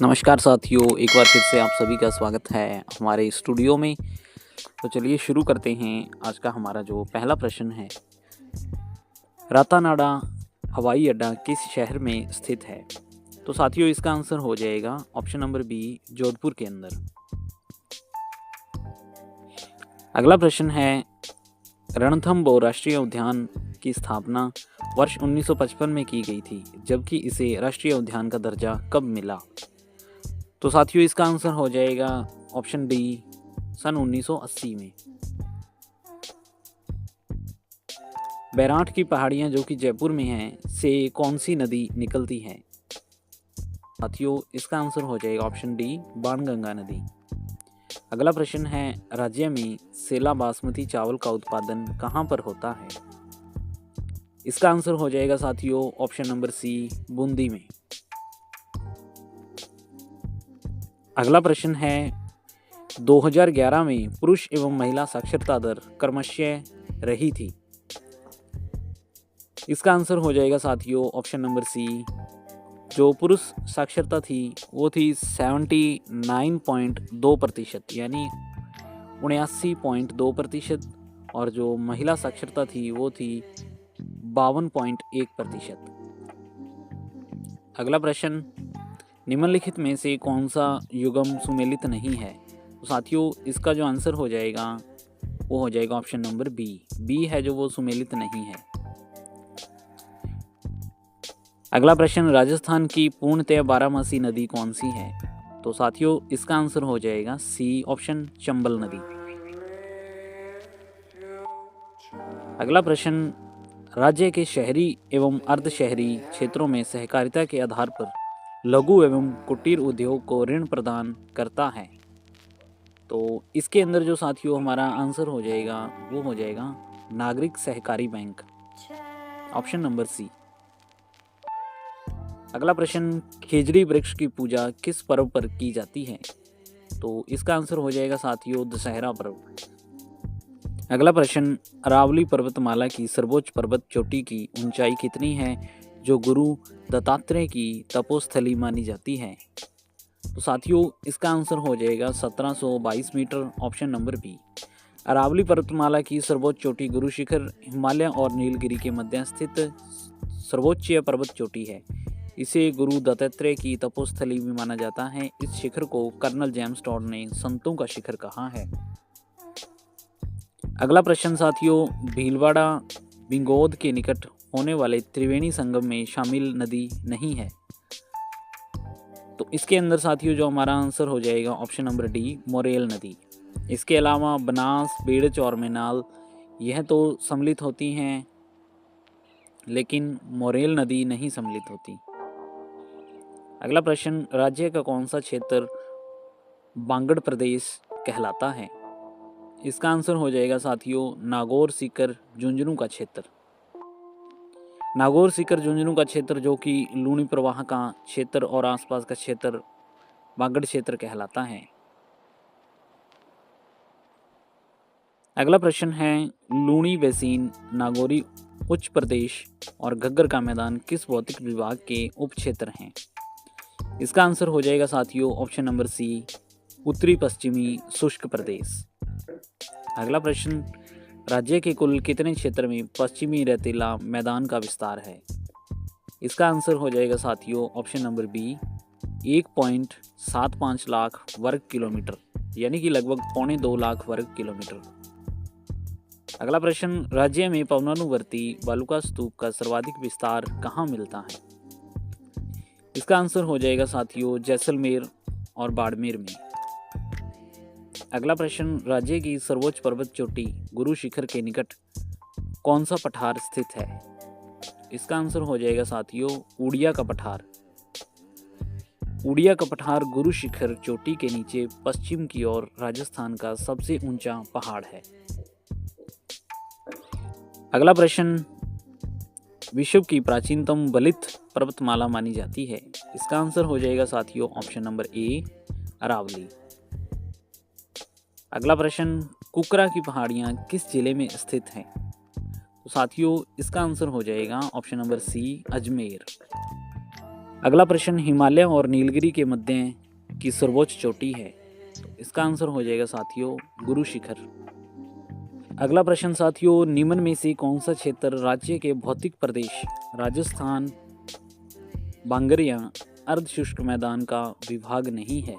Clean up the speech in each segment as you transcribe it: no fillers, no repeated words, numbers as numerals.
नमस्कार साथियों, एक बार फिर से आप सभी का स्वागत है हमारे स्टूडियो में। तो चलिए शुरू करते हैं। आज का हमारा जो पहला प्रश्न है, रातानाडा हवाई अड्डा किस शहर में स्थित है? तो साथियों इसका आंसर हो जाएगा ऑप्शन नंबर बी, जोधपुर के अंदर। अगला प्रश्न है, रणथंबोर राष्ट्रीय उद्यान की स्थापना वर्ष 1955 में की गई थी, जबकि इसे राष्ट्रीय उद्यान का दर्जा कब मिला? तो साथियों इसका आंसर हो जाएगा ऑप्शन डी, सन 1980 में। बैराठ की पहाड़ियां जो कि जयपुर में हैं, से कौन सी नदी निकलती है? साथियों इसका आंसर हो जाएगा ऑप्शन डी, बाणगंगा नदी। अगला प्रश्न है, राज्य में सेला बासमती चावल का उत्पादन कहां पर होता है? इसका आंसर हो जाएगा साथियों ऑप्शन नंबर सी, बूंदी में। अगला प्रश्न है, 2011 में पुरुष एवं महिला साक्षरता दर क्रमशः रही थी। इसका आंसर हो जाएगा साथियों ऑप्शन नंबर सी, जो पुरुष साक्षरता थी वो थी 79.2%, यानी 79.2%, और जो महिला साक्षरता थी वो थी 52.1%। अगला प्रश्न, निम्नलिखित में से कौन सा युग्म सुमेलित नहीं है? तो साथियों इसका जो आंसर हो जाएगा वो हो जाएगा ऑप्शन नंबर बी है जो वो सुमेलित नहीं है। अगला प्रश्न, राजस्थान की पूर्णतः बारहमासी नदी कौन सी है? तो साथियों इसका आंसर हो जाएगा सी ऑप्शन, चंबल नदी। अगला प्रश्न, राज्य के शहरी एवं अर्ध शहरी क्षेत्रों में सहकारिता के आधार पर लघु एवं कुटीर उद्योग को ऋण प्रदान करता है। तो इसके अंदर जो साथियों हमारा आंसर हो जाएगा वो हो जाएगा नागरिक सहकारी बैंक, ऑप्शन नंबर सी। अगला प्रश्न, खेजड़ी वृक्ष की पूजा किस पर्व पर की जाती है? तो इसका आंसर हो जाएगा साथियों दशहरा पर्व। अगला प्रश्न, अरावली पर्वतमाला की सर्वोच्च पर्वत चोटी की ऊंचाई कितनी है जो गुरु दत्तात्रेय की तपोस्थली मानी जाती है? तो साथियों इसका आंसर हो जाएगा 1722 metre, option number B. Aravalli पर्वतमाला की सर्वोच्च चोटी गुरु शिखर हिमालय और नीलगिरी के मध्य स्थित सर्वोच्च पर्वत चोटी है। इसे गुरु दत्तात्रेय की तपोस्थली भी माना जाता है। इस शिखर को कर्नल जेम्स टॉड ने संतों का शिखर कहा है। अगला प्रश्न साथियों, भीलवाड़ा बिंगोद के निकट होने वाले त्रिवेणी संगम में शामिल नदी नहीं है। तो इसके अंदर साथियों जो हमारा आंसर हो जाएगा ऑप्शन नंबर डी, मोरेल नदी। इसके अलावा बनास, बेड़च और मेनाल यह तो सम्मिलित होती हैं, लेकिन मोरेल नदी नहीं सम्मिलित होती। अगला प्रश्न, राज्य का कौन सा क्षेत्र बांगड़ प्रदेश कहलाता है? इसका आंसर हो जाएगा साथियों नागौर सीकर झुंझुनू का क्षेत्र। नागौर सीकर झुंझुनू का क्षेत्र जो कि लूणी प्रवाह का क्षेत्र और आसपास का क्षेत्र बांगड़ क्षेत्र कहलाता है। अगला प्रश्न है, लूणी बेसिन, नागौरी उच्च प्रदेश और घग्गर का मैदान किस भौतिक विभाग के उप क्षेत्र हैं? इसका आंसर हो जाएगा साथियों ऑप्शन नंबर सी, उत्तरी पश्चिमी शुष्क प्रदेश। अगला प्रश्न, राज्य के कुल कितने क्षेत्र में पश्चिमी रेतीला मैदान का विस्तार है? इसका आंसर हो जाएगा साथियों ऑप्शन नंबर बी, 1.75 लाख वर्ग किलोमीटर, यानी कि लगभग 2.25 लाख वर्ग किलोमीटर। अगला प्रश्न, राज्य में पवनानुवर्ती बालुका स्तूप का सर्वाधिक विस्तार कहाँ मिलता है? इसका आंसर हो जाएगा साथियों जैसलमेर और बाड़मेर में। अगला प्रश्न, राज्य की सर्वोच्च पर्वत चोटी गुरु शिखर के निकट कौन सा पठार स्थित है? इसका आंसर हो जाएगा साथियों उड़िया का पठार। उड़िया का पठार गुरु शिखर चोटी के नीचे पश्चिम की ओर राजस्थान का सबसे ऊंचा पहाड़ है। अगला प्रश्न, विश्व की प्राचीनतम बलित पर्वतमाला मानी जाती है। इसका आंसर हो जाएगा साथियों ऑप्शन नंबर ए, अरावली। अगला प्रश्न, कुकरा की पहाड़ियाँ किस जिले में स्थित हैं? तो साथियों इसका आंसर हो जाएगा ऑप्शन नंबर सी, अजमेर। अगला प्रश्न, हिमालय और नीलगिरी के मध्य की सर्वोच्च चोटी है? तो इसका आंसर हो जाएगा साथियों गुरु शिखर। अगला प्रश्न साथियों, निम्न में से कौन सा क्षेत्र राज्य के भौतिक प्रदेश राजस्थान, बांगर या अर्धशुष्क मैदान का विभाग नहीं है?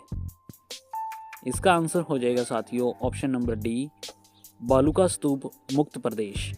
इसका आंसर हो जाएगा साथियों ऑप्शन नंबर डी, बालू का स्तूप मुक्त प्रदेश।